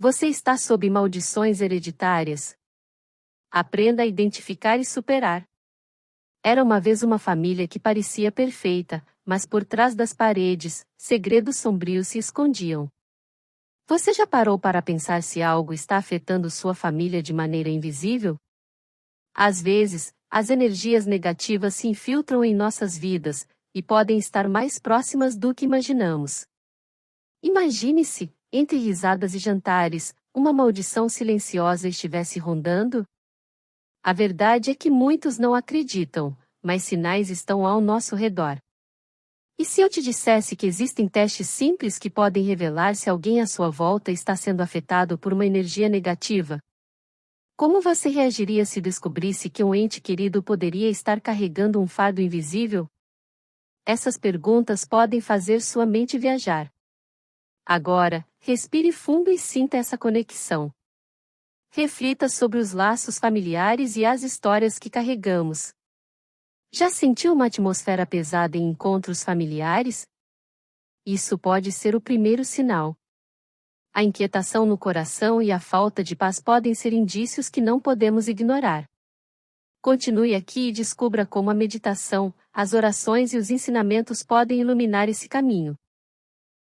Você está sob maldições hereditárias? Aprenda a identificar e superar. Era uma vez uma família que parecia perfeita, mas por trás das paredes, segredos sombrios se escondiam. Você já parou para pensar se algo está afetando sua família de maneira invisível? Às vezes, as energias negativas se infiltram em nossas vidas, e podem estar mais próximas do que imaginamos. Imagine-se, entre risadas e jantares, uma maldição silenciosa estivesse rondando? A verdade é que muitos não acreditam, mas sinais estão ao nosso redor. E se eu te dissesse que existem testes simples que podem revelar se alguém à sua volta está sendo afetado por uma energia negativa? Como você reagiria se descobrisse que um ente querido poderia estar carregando um fardo invisível? Essas perguntas podem fazer sua mente viajar. Agora, respire fundo e sinta essa conexão. Reflita sobre os laços familiares e as histórias que carregamos. Já sentiu uma atmosfera pesada em encontros familiares? Isso pode ser o primeiro sinal. A inquietação no coração e a falta de paz podem ser indícios que não podemos ignorar. Continue aqui e descubra como a meditação, as orações e os ensinamentos podem iluminar esse caminho.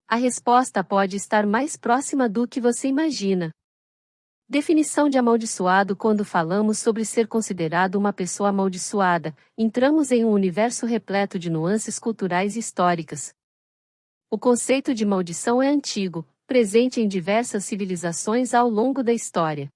A resposta pode estar mais próxima do que você imagina. Definição de amaldiçoado. Quando falamos sobre ser considerado uma pessoa amaldiçoada, entramos em um universo repleto de nuances culturais e históricas. O conceito de maldição é antigo, presente em diversas civilizações ao longo da história.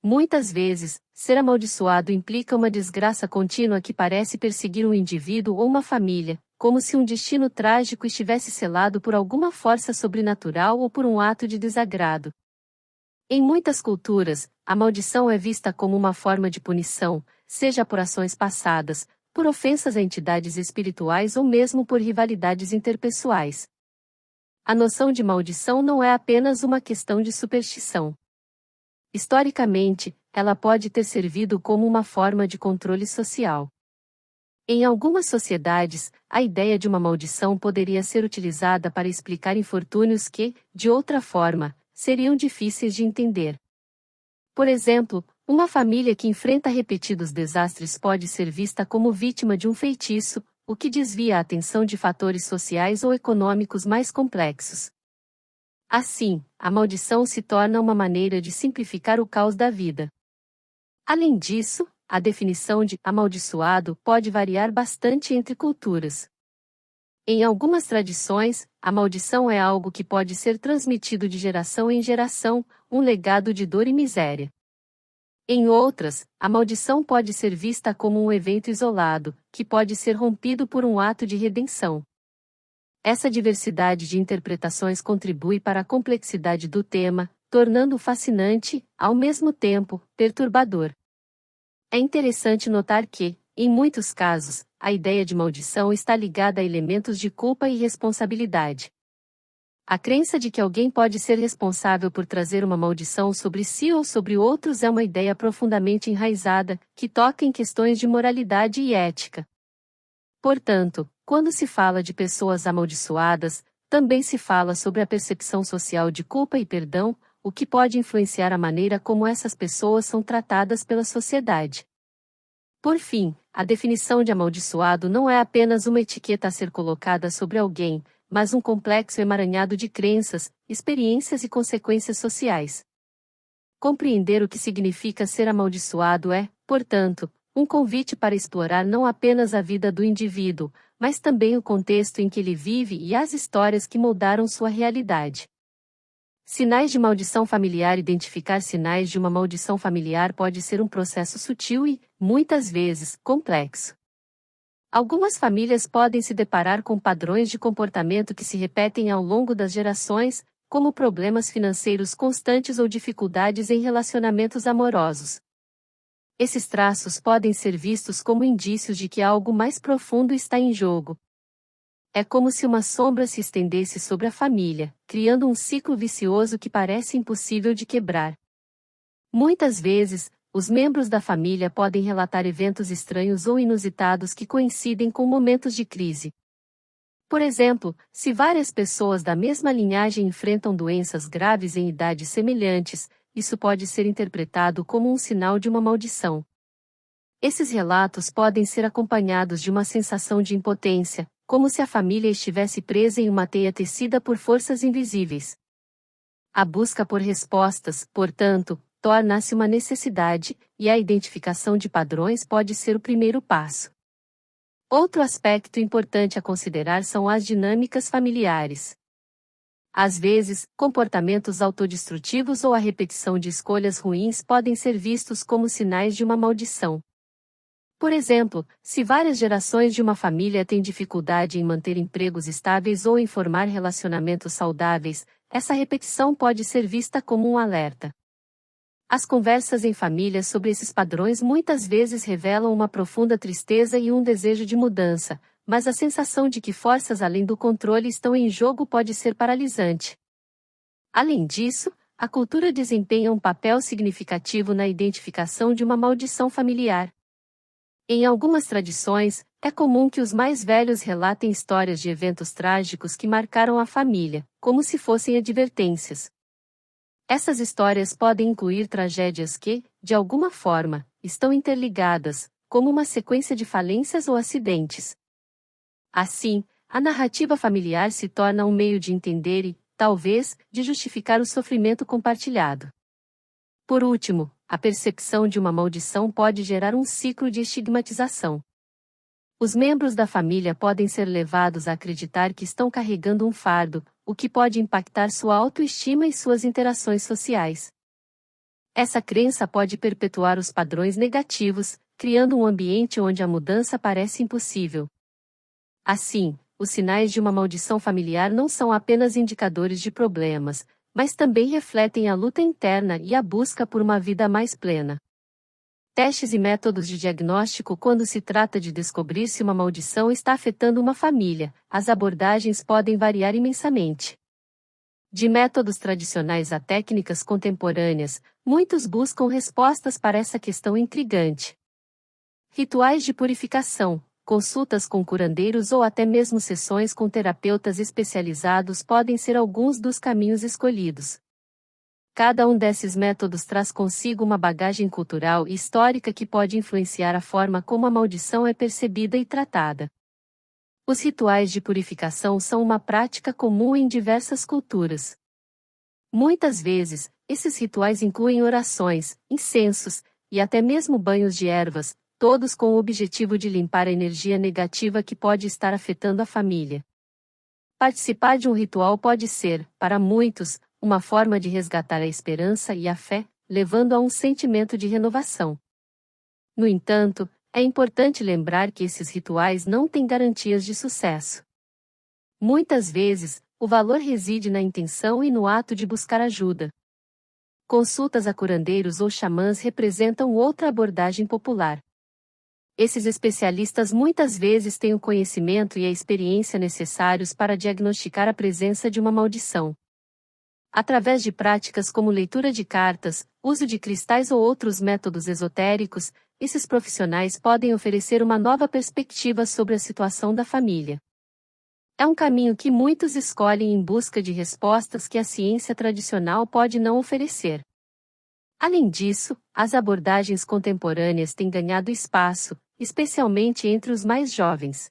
Muitas vezes, ser amaldiçoado implica uma desgraça contínua que parece perseguir um indivíduo ou uma família, como se um destino trágico estivesse selado por alguma força sobrenatural ou por um ato de desagrado. Em muitas culturas, a maldição é vista como uma forma de punição, seja por ações passadas, por ofensas a entidades espirituais ou mesmo por rivalidades interpessoais. A noção de maldição não é apenas uma questão de superstição. Historicamente, ela pode ter servido como uma forma de controle social. Em algumas sociedades, a ideia de uma maldição poderia ser utilizada para explicar infortúnios que, de outra forma, seriam difíceis de entender. Por exemplo, uma família que enfrenta repetidos desastres pode ser vista como vítima de um feitiço, o que desvia a atenção de fatores sociais ou econômicos mais complexos. Assim, a maldição se torna uma maneira de simplificar o caos da vida. Além disso, a definição de amaldiçoado pode variar bastante entre culturas. Em algumas tradições, a maldição é algo que pode ser transmitido de geração em geração, um legado de dor e miséria. Em outras, a maldição pode ser vista como um evento isolado, que pode ser rompido por um ato de redenção. Essa diversidade de interpretações contribui para a complexidade do tema, tornando-o fascinante, ao mesmo tempo, perturbador. É interessante notar que, em muitos casos, a ideia de maldição está ligada a elementos de culpa e responsabilidade. A crença de que alguém pode ser responsável por trazer uma maldição sobre si ou sobre outros é uma ideia profundamente enraizada, que toca em questões de moralidade e ética. Portanto, quando se fala de pessoas amaldiçoadas, também se fala sobre a percepção social de culpa e perdão, o que pode influenciar a maneira como essas pessoas são tratadas pela sociedade. Por fim, a definição de amaldiçoado não é apenas uma etiqueta a ser colocada sobre alguém, mas um complexo emaranhado de crenças, experiências e consequências sociais. Compreender o que significa ser amaldiçoado é, portanto, um convite para explorar não apenas a vida do indivíduo, mas também o contexto em que ele vive e as histórias que moldaram sua realidade. Sinais de maldição familiar. Identificar sinais de uma maldição familiar pode ser um processo sutil e, muitas vezes, complexo. Algumas famílias podem se deparar com padrões de comportamento que se repetem ao longo das gerações, como problemas financeiros constantes ou dificuldades em relacionamentos amorosos. Esses traços podem ser vistos como indícios de que algo mais profundo está em jogo. É como se uma sombra se estendesse sobre a família, criando um ciclo vicioso que parece impossível de quebrar. Muitas vezes, os membros da família podem relatar eventos estranhos ou inusitados que coincidem com momentos de crise. Por exemplo, se várias pessoas da mesma linhagem enfrentam doenças graves em idades semelhantes, isso pode ser interpretado como um sinal de uma maldição. Esses relatos podem ser acompanhados de uma sensação de impotência, como se a família estivesse presa em uma teia tecida por forças invisíveis. A busca por respostas, portanto, torna-se uma necessidade, e a identificação de padrões pode ser o primeiro passo. Outro aspecto importante a considerar são as dinâmicas familiares. Às vezes, comportamentos autodestrutivos ou a repetição de escolhas ruins podem ser vistos como sinais de uma maldição. Por exemplo, se várias gerações de uma família têm dificuldade em manter empregos estáveis ou em formar relacionamentos saudáveis, essa repetição pode ser vista como um alerta. As conversas em família sobre esses padrões muitas vezes revelam uma profunda tristeza e um desejo de mudança, mas a sensação de que forças além do controle estão em jogo pode ser paralisante. Além disso, a cultura desempenha um papel significativo na identificação de uma maldição familiar. Em algumas tradições, é comum que os mais velhos relatem histórias de eventos trágicos que marcaram a família, como se fossem advertências. Essas histórias podem incluir tragédias que, de alguma forma, estão interligadas, como uma sequência de falências ou acidentes. Assim, a narrativa familiar se torna um meio de entender e, talvez, de justificar o sofrimento compartilhado. Por último, a percepção de uma maldição pode gerar um ciclo de estigmatização. Os membros da família podem ser levados a acreditar que estão carregando um fardo, o que pode impactar sua autoestima e suas interações sociais. Essa crença pode perpetuar os padrões negativos, criando um ambiente onde a mudança parece impossível. Assim, os sinais de uma maldição familiar não são apenas indicadores de problemas, mas também refletem a luta interna e a busca por uma vida mais plena. Testes e métodos de diagnóstico. Quando se trata de descobrir se uma maldição está afetando uma família, as abordagens podem variar imensamente. De métodos tradicionais a técnicas contemporâneas, muitos buscam respostas para essa questão intrigante. Rituais de purificação, consultas com curandeiros ou até mesmo sessões com terapeutas especializados podem ser alguns dos caminhos escolhidos. Cada um desses métodos traz consigo uma bagagem cultural e histórica que pode influenciar a forma como a maldição é percebida e tratada. Os rituais de purificação são uma prática comum em diversas culturas. Muitas vezes, esses rituais incluem orações, incensos, e até mesmo banhos de ervas, todos com o objetivo de limpar a energia negativa que pode estar afetando a família. Participar de um ritual pode ser, para muitos, uma forma de resgatar a esperança e a fé, levando a um sentimento de renovação. No entanto, é importante lembrar que esses rituais não têm garantias de sucesso. Muitas vezes, o valor reside na intenção e no ato de buscar ajuda. Consultas a curandeiros ou xamãs representam outra abordagem popular. Esses especialistas muitas vezes têm o conhecimento e a experiência necessários para diagnosticar a presença de uma maldição. Através de práticas como leitura de cartas, uso de cristais ou outros métodos esotéricos, esses profissionais podem oferecer uma nova perspectiva sobre a situação da família. É um caminho que muitos escolhem em busca de respostas que a ciência tradicional pode não oferecer. Além disso, as abordagens contemporâneas têm ganhado espaço, especialmente entre os mais jovens.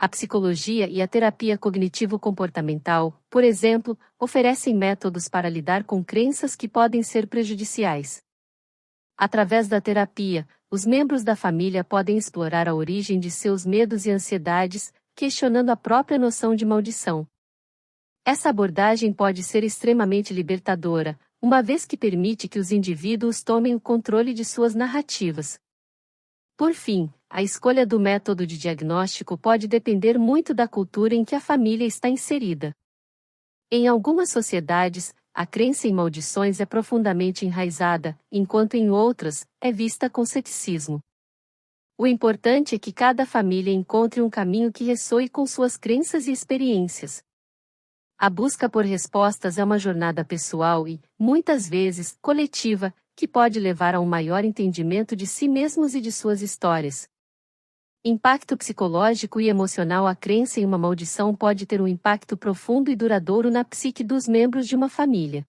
A psicologia e a terapia cognitivo-comportamental, por exemplo, oferecem métodos para lidar com crenças que podem ser prejudiciais. Através da terapia, os membros da família podem explorar a origem de seus medos e ansiedades, questionando a própria noção de maldição. Essa abordagem pode ser extremamente libertadora, uma vez que permite que os indivíduos tomem o controle de suas narrativas. Por fim, a escolha do método de diagnóstico pode depender muito da cultura em que a família está inserida. Em algumas sociedades, a crença em maldições é profundamente enraizada, enquanto em outras, é vista com ceticismo. O importante é que cada família encontre um caminho que ressoe com suas crenças e experiências. A busca por respostas é uma jornada pessoal e, muitas vezes, coletiva, que pode levar a um maior entendimento de si mesmos e de suas histórias. Impacto psicológico e emocional. A crença em uma maldição pode ter um impacto profundo e duradouro na psique dos membros de uma família.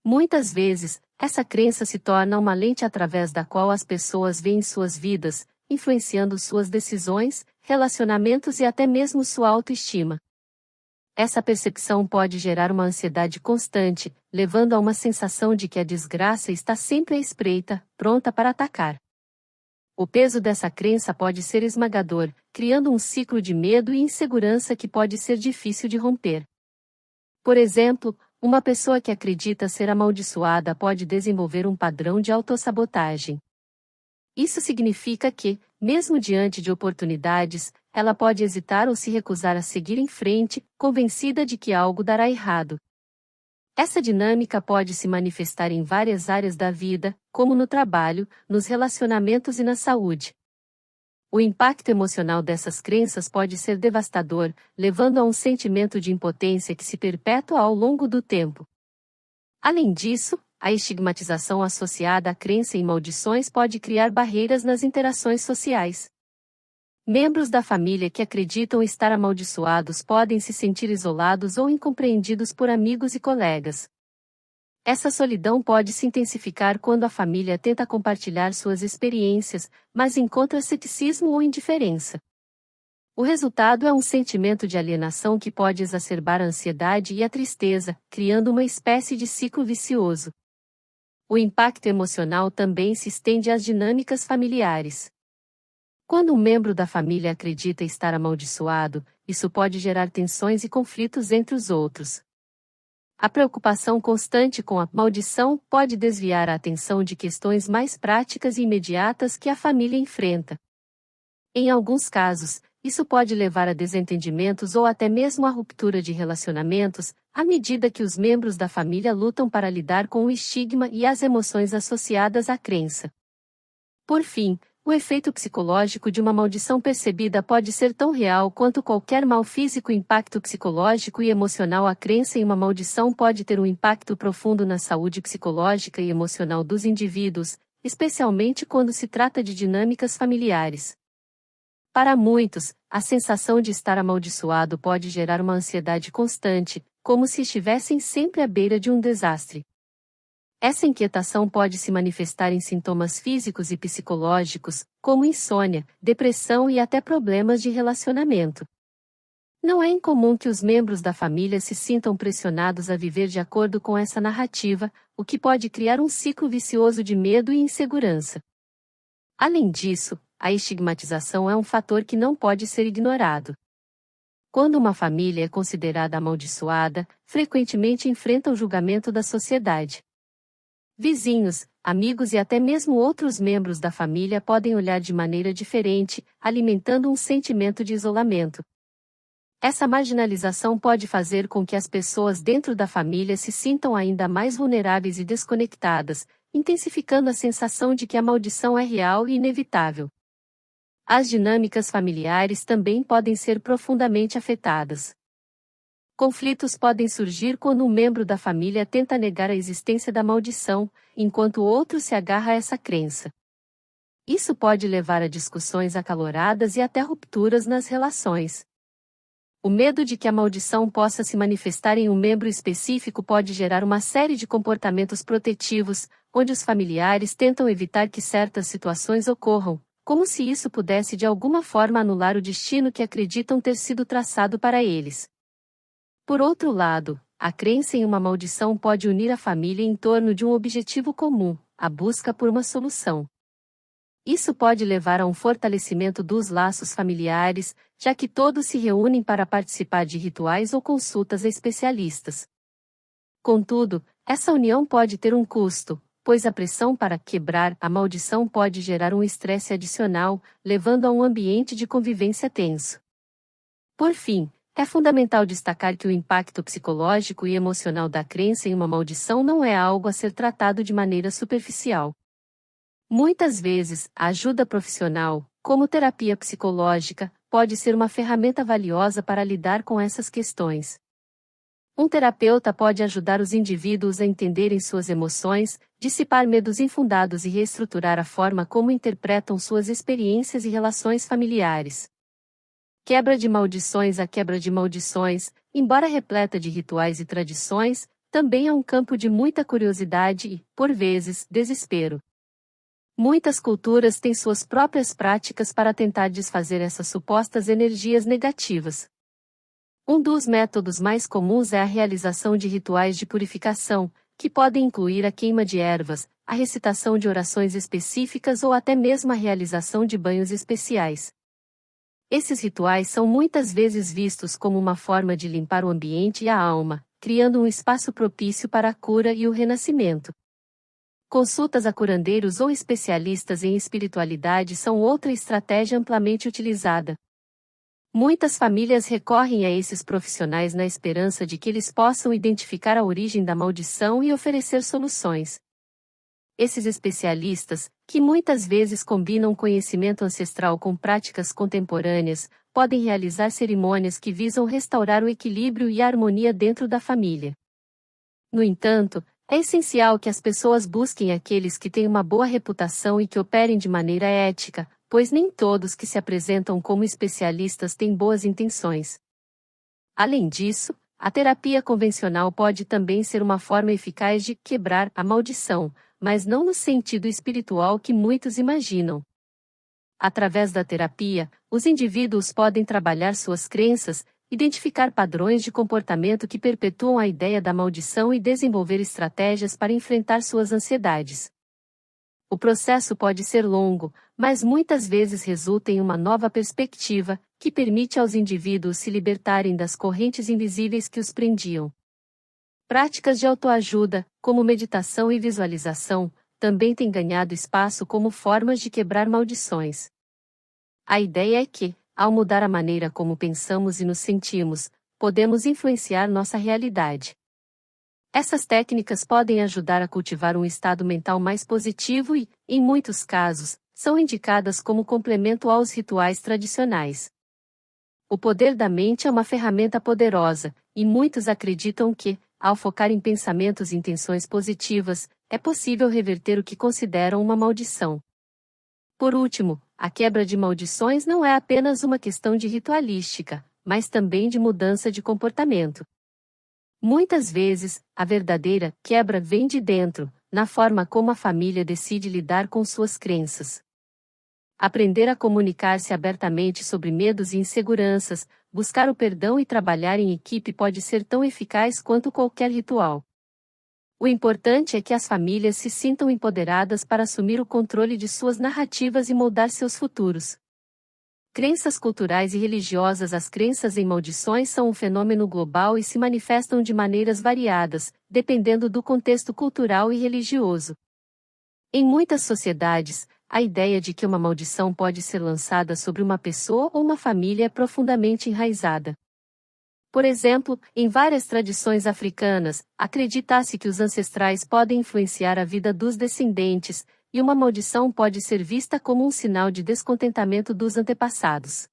Muitas vezes, essa crença se torna uma lente através da qual as pessoas veem suas vidas, influenciando suas decisões, relacionamentos e até mesmo sua autoestima. Essa percepção pode gerar uma ansiedade constante, levando a uma sensação de que a desgraça está sempre à espreita, pronta para atacar. O peso dessa crença pode ser esmagador, criando um ciclo de medo e insegurança que pode ser difícil de romper. Por exemplo, uma pessoa que acredita ser amaldiçoada pode desenvolver um padrão de autossabotagem. Isso significa que, mesmo diante de oportunidades, ela pode hesitar ou se recusar a seguir em frente, convencida de que algo dará errado. Essa dinâmica pode se manifestar em várias áreas da vida, como no trabalho, nos relacionamentos e na saúde. O impacto emocional dessas crenças pode ser devastador, levando a um sentimento de impotência que se perpetua ao longo do tempo. Além disso, a estigmatização associada à crença em maldições pode criar barreiras nas interações sociais. Membros da família que acreditam estar amaldiçoados podem se sentir isolados ou incompreendidos por amigos e colegas. Essa solidão pode se intensificar quando a família tenta compartilhar suas experiências, mas encontra ceticismo ou indiferença. O resultado é um sentimento de alienação que pode exacerbar a ansiedade e a tristeza, criando uma espécie de ciclo vicioso. O impacto emocional também se estende às dinâmicas familiares. Quando um membro da família acredita estar amaldiçoado, isso pode gerar tensões e conflitos entre os outros. A preocupação constante com a maldição pode desviar a atenção de questões mais práticas e imediatas que a família enfrenta. Em alguns casos, isso pode levar a desentendimentos ou até mesmo a ruptura de relacionamentos, à medida que os membros da família lutam para lidar com o estigma e as emoções associadas à crença. Por fim, o efeito psicológico de uma maldição percebida pode ser tão real quanto qualquer mal físico. Impacto psicológico e emocional. A crença em uma maldição pode ter um impacto profundo na saúde psicológica e emocional dos indivíduos, especialmente quando se trata de dinâmicas familiares. Para muitos, a sensação de estar amaldiçoado pode gerar uma ansiedade constante, como se estivessem sempre à beira de um desastre. Essa inquietação pode se manifestar em sintomas físicos e psicológicos, como insônia, depressão e até problemas de relacionamento. Não é incomum que os membros da família se sintam pressionados a viver de acordo com essa narrativa, o que pode criar um ciclo vicioso de medo e insegurança. Além disso, a estigmatização é um fator que não pode ser ignorado. Quando uma família é considerada amaldiçoada, frequentemente enfrenta o julgamento da sociedade. Vizinhos, amigos e até mesmo outros membros da família podem olhar de maneira diferente, alimentando um sentimento de isolamento. Essa marginalização pode fazer com que as pessoas dentro da família se sintam ainda mais vulneráveis e desconectadas, intensificando a sensação de que a maldição é real e inevitável. As dinâmicas familiares também podem ser profundamente afetadas. Conflitos podem surgir quando um membro da família tenta negar a existência da maldição, enquanto o outro se agarra a essa crença. Isso pode levar a discussões acaloradas e até rupturas nas relações. O medo de que a maldição possa se manifestar em um membro específico pode gerar uma série de comportamentos protetivos, onde os familiares tentam evitar que certas situações ocorram, como se isso pudesse de alguma forma anular o destino que acreditam ter sido traçado para eles. Por outro lado, a crença em uma maldição pode unir a família em torno de um objetivo comum, a busca por uma solução. Isso pode levar a um fortalecimento dos laços familiares, já que todos se reúnem para participar de rituais ou consultas a especialistas. Contudo, essa união pode ter um custo, pois a pressão para quebrar a maldição pode gerar um estresse adicional, levando a um ambiente de convivência tenso. Por fim, é fundamental destacar que o impacto psicológico e emocional da crença em uma maldição não é algo a ser tratado de maneira superficial. Muitas vezes, a ajuda profissional, como terapia psicológica, pode ser uma ferramenta valiosa para lidar com essas questões. Um terapeuta pode ajudar os indivíduos a entenderem suas emoções, dissipar medos infundados e reestruturar a forma como interpretam suas experiências e relações familiares. Quebra de maldições. A quebra de maldições, embora repleta de rituais e tradições, também é um campo de muita curiosidade e, por vezes, desespero. Muitas culturas têm suas próprias práticas para tentar desfazer essas supostas energias negativas. Um dos métodos mais comuns é a realização de rituais de purificação, que podem incluir a queima de ervas, a recitação de orações específicas ou até mesmo a realização de banhos especiais. Esses rituais são muitas vezes vistos como uma forma de limpar o ambiente e a alma, criando um espaço propício para a cura e o renascimento. Consultas a curandeiros ou especialistas em espiritualidade são outra estratégia amplamente utilizada. Muitas famílias recorrem a esses profissionais na esperança de que eles possam identificar a origem da maldição e oferecer soluções. Esses especialistas, que muitas vezes combinam conhecimento ancestral com práticas contemporâneas, podem realizar cerimônias que visam restaurar o equilíbrio e a harmonia dentro da família. No entanto, é essencial que as pessoas busquem aqueles que têm uma boa reputação e que operem de maneira ética, pois nem todos que se apresentam como especialistas têm boas intenções. Além disso, a terapia convencional pode também ser uma forma eficaz de quebrar a maldição, mas não no sentido espiritual que muitos imaginam. Através da terapia, os indivíduos podem trabalhar suas crenças, identificar padrões de comportamento que perpetuam a ideia da maldição e desenvolver estratégias para enfrentar suas ansiedades. O processo pode ser longo, mas muitas vezes resulta em uma nova perspectiva, que permite aos indivíduos se libertarem das correntes invisíveis que os prendiam. Práticas de autoajuda, como meditação e visualização, também têm ganhado espaço como formas de quebrar maldições. A ideia é que, ao mudar a maneira como pensamos e nos sentimos, podemos influenciar nossa realidade. Essas técnicas podem ajudar a cultivar um estado mental mais positivo e, em muitos casos, são indicadas como complemento aos rituais tradicionais. O poder da mente é uma ferramenta poderosa, e muitos acreditam que, ao focar em pensamentos e intenções positivas, é possível reverter o que consideram uma maldição. Por último, a quebra de maldições não é apenas uma questão de ritualística, mas também de mudança de comportamento. Muitas vezes, a verdadeira quebra vem de dentro, na forma como a família decide lidar com suas crenças. Aprender a comunicar-se abertamente sobre medos e inseguranças, buscar o perdão e trabalhar em equipe pode ser tão eficaz quanto qualquer ritual. O importante é que as famílias se sintam empoderadas para assumir o controle de suas narrativas e moldar seus futuros. Crenças culturais e religiosas. As crenças em maldições são um fenômeno global e se manifestam de maneiras variadas, dependendo do contexto cultural e religioso. Em muitas sociedades, a ideia de que uma maldição pode ser lançada sobre uma pessoa ou uma família é profundamente enraizada. Por exemplo, em várias tradições africanas, acredita-se que os ancestrais podem influenciar a vida dos descendentes, e uma maldição pode ser vista como um sinal de descontentamento dos antepassados.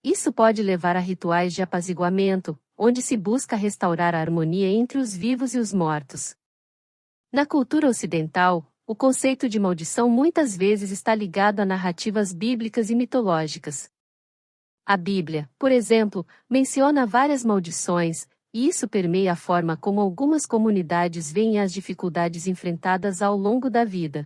Isso pode levar a rituais de apaziguamento, onde se busca restaurar a harmonia entre os vivos e os mortos. Na cultura ocidental, o conceito de maldição muitas vezes está ligado a narrativas bíblicas e mitológicas. A Bíblia, por exemplo, menciona várias maldições, e isso permeia a forma como algumas comunidades veem as dificuldades enfrentadas ao longo da vida.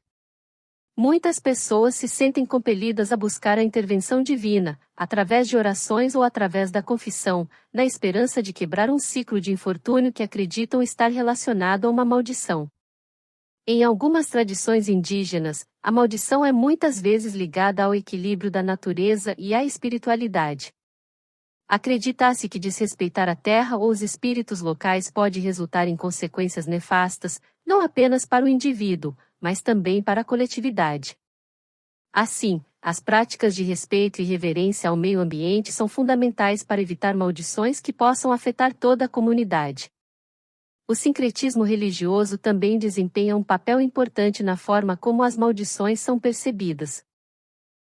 Muitas pessoas se sentem compelidas a buscar a intervenção divina, através de orações ou através da confissão, na esperança de quebrar um ciclo de infortúnio que acreditam estar relacionado a uma maldição. Em algumas tradições indígenas, a maldição é muitas vezes ligada ao equilíbrio da natureza e à espiritualidade. Acredita-se que desrespeitar a terra ou os espíritos locais pode resultar em consequências nefastas, não apenas para o indivíduo, mas também para a coletividade. Assim, as práticas de respeito e reverência ao meio ambiente são fundamentais para evitar maldições que possam afetar toda a comunidade. O sincretismo religioso também desempenha um papel importante na forma como as maldições são percebidas.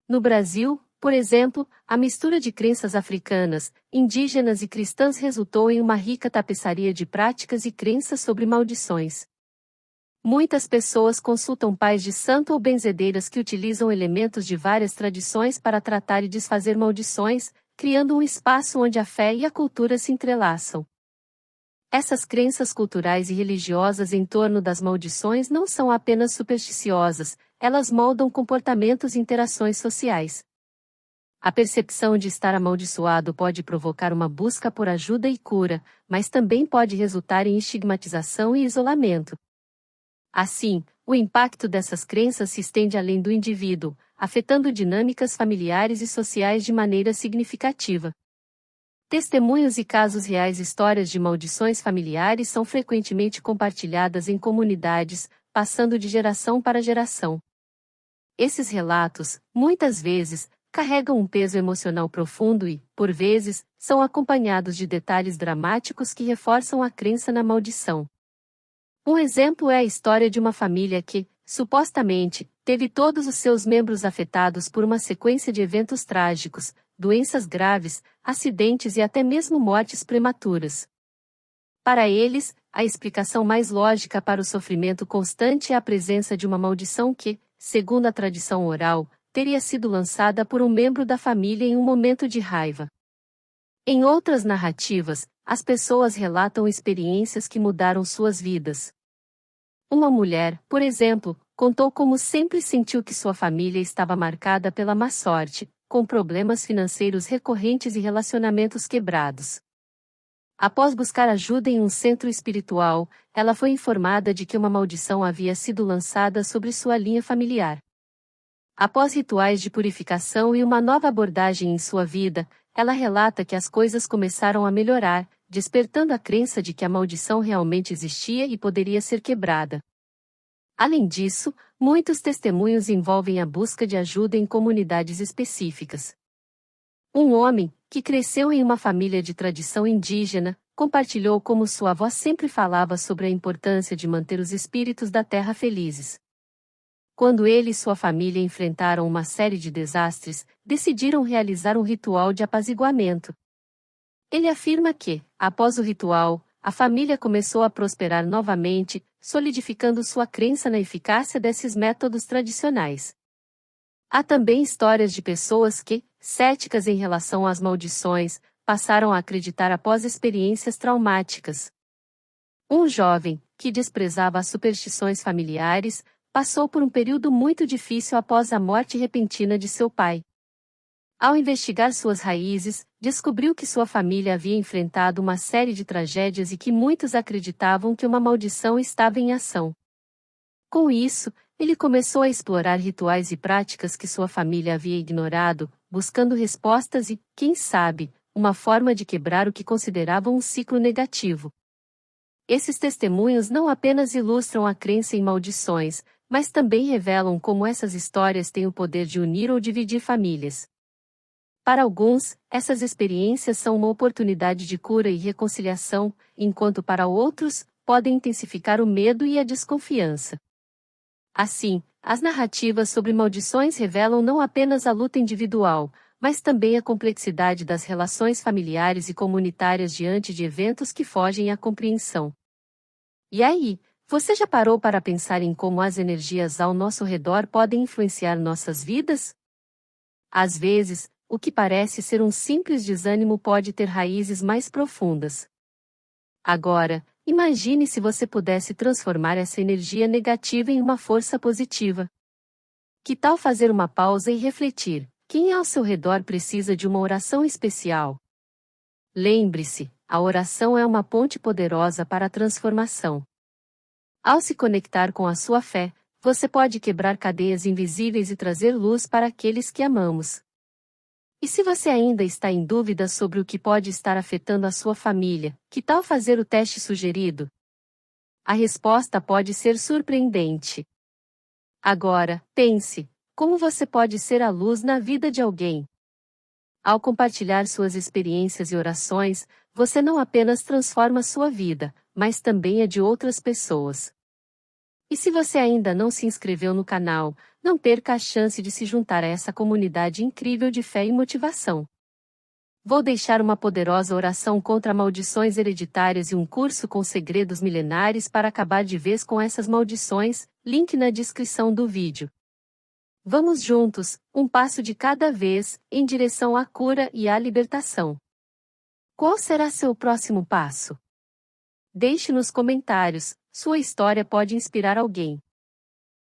No Brasil, Por exemplo, a mistura de crenças africanas, indígenas e cristãs resultou em uma rica tapeçaria de práticas e crenças sobre maldições. Muitas pessoas consultam pais de santo ou benzedeiras que utilizam elementos de várias tradições para tratar e desfazer maldições, criando um espaço onde a fé e a cultura se entrelaçam. Essas crenças culturais e religiosas em torno das maldições não são apenas supersticiosas, elas moldam comportamentos e interações sociais. A percepção de estar amaldiçoado pode provocar uma busca por ajuda e cura, mas também pode resultar em estigmatização e isolamento. Assim, o impacto dessas crenças se estende além do indivíduo, afetando dinâmicas familiares e sociais de maneira significativa. Testemunhos e casos reais. Histórias de maldições familiares são frequentemente compartilhadas em comunidades, passando de geração para geração. Esses relatos, muitas vezes, carregam um peso emocional profundo e, por vezes, são acompanhados de detalhes dramáticos que reforçam a crença na maldição. Um exemplo é a história de uma família que, supostamente, teve todos os seus membros afetados por uma sequência de eventos trágicos, doenças graves, acidentes e até mesmo mortes prematuras. Para eles, a explicação mais lógica para o sofrimento constante é a presença de uma maldição que, segundo a tradição oral, teria sido lançada por um membro da família em um momento de raiva. Em outras narrativas, as pessoas relatam experiências que mudaram suas vidas. Uma mulher, por exemplo, contou como sempre sentiu que sua família estava marcada pela má sorte, com problemas financeiros recorrentes e relacionamentos quebrados. Após buscar ajuda em um centro espiritual, ela foi informada de que uma maldição havia sido lançada sobre sua linha familiar. Após rituais de purificação e uma nova abordagem em sua vida, ela relata que as coisas começaram a melhorar, despertando a crença de que a maldição realmente existia e poderia ser quebrada. Além disso, muitos testemunhos envolvem a busca de ajuda em comunidades específicas. Um homem, que cresceu em uma família de tradição indígena, compartilhou como sua avó sempre falava sobre a importância de manter os espíritos da terra felizes. Quando ele e sua família enfrentaram uma série de desastres, decidiram realizar um ritual de apaziguamento. Ele afirma que, após o ritual, a família começou a prosperar novamente, solidificando sua crença na eficácia desses métodos tradicionais. Há também histórias de pessoas que, céticas em relação às maldições, passaram a acreditar após experiências traumáticas. Um jovem, que desprezava as superstições familiares, passou por um período muito difícil após a morte repentina de seu pai. Ao investigar suas raízes, descobriu que sua família havia enfrentado uma série de tragédias e que muitos acreditavam que uma maldição estava em ação. Com isso, ele começou a explorar rituais e práticas que sua família havia ignorado, buscando respostas e, quem sabe, uma forma de quebrar o que consideravam um ciclo negativo. Esses testemunhos não apenas ilustram a crença em maldições, mas também revelam como essas histórias têm o poder de unir ou dividir famílias. Para alguns, essas experiências são uma oportunidade de cura e reconciliação, enquanto para outros, podem intensificar o medo e a desconfiança. Assim, as narrativas sobre maldições revelam não apenas a luta individual, mas também a complexidade das relações familiares e comunitárias diante de eventos que fogem à compreensão. E aí, você já parou para pensar em como as energias ao nosso redor podem influenciar nossas vidas? Às vezes, o que parece ser um simples desânimo pode ter raízes mais profundas. Agora, imagine se você pudesse transformar essa energia negativa em uma força positiva. Que tal fazer uma pausa e refletir? Quem ao seu redor precisa de uma oração especial? Lembre-se, a oração é uma ponte poderosa para a transformação. Ao se conectar com a sua fé, você pode quebrar cadeias invisíveis e trazer luz para aqueles que amamos. E se você ainda está em dúvida sobre o que pode estar afetando a sua família, que tal fazer o teste sugerido? A resposta pode ser surpreendente. Agora, pense, como você pode ser a luz na vida de alguém? Ao compartilhar suas experiências e orações, você não apenas transforma sua vida, mas também a de outras pessoas. E se você ainda não se inscreveu no canal, não perca a chance de se juntar a essa comunidade incrível de fé e motivação. Vou deixar uma poderosa oração contra maldições hereditárias e um curso com segredos milenares para acabar de vez com essas maldições, link na descrição do vídeo. Vamos juntos, um passo de cada vez, em direção à cura e à libertação. Qual será seu próximo passo? Deixe nos comentários, sua história pode inspirar alguém.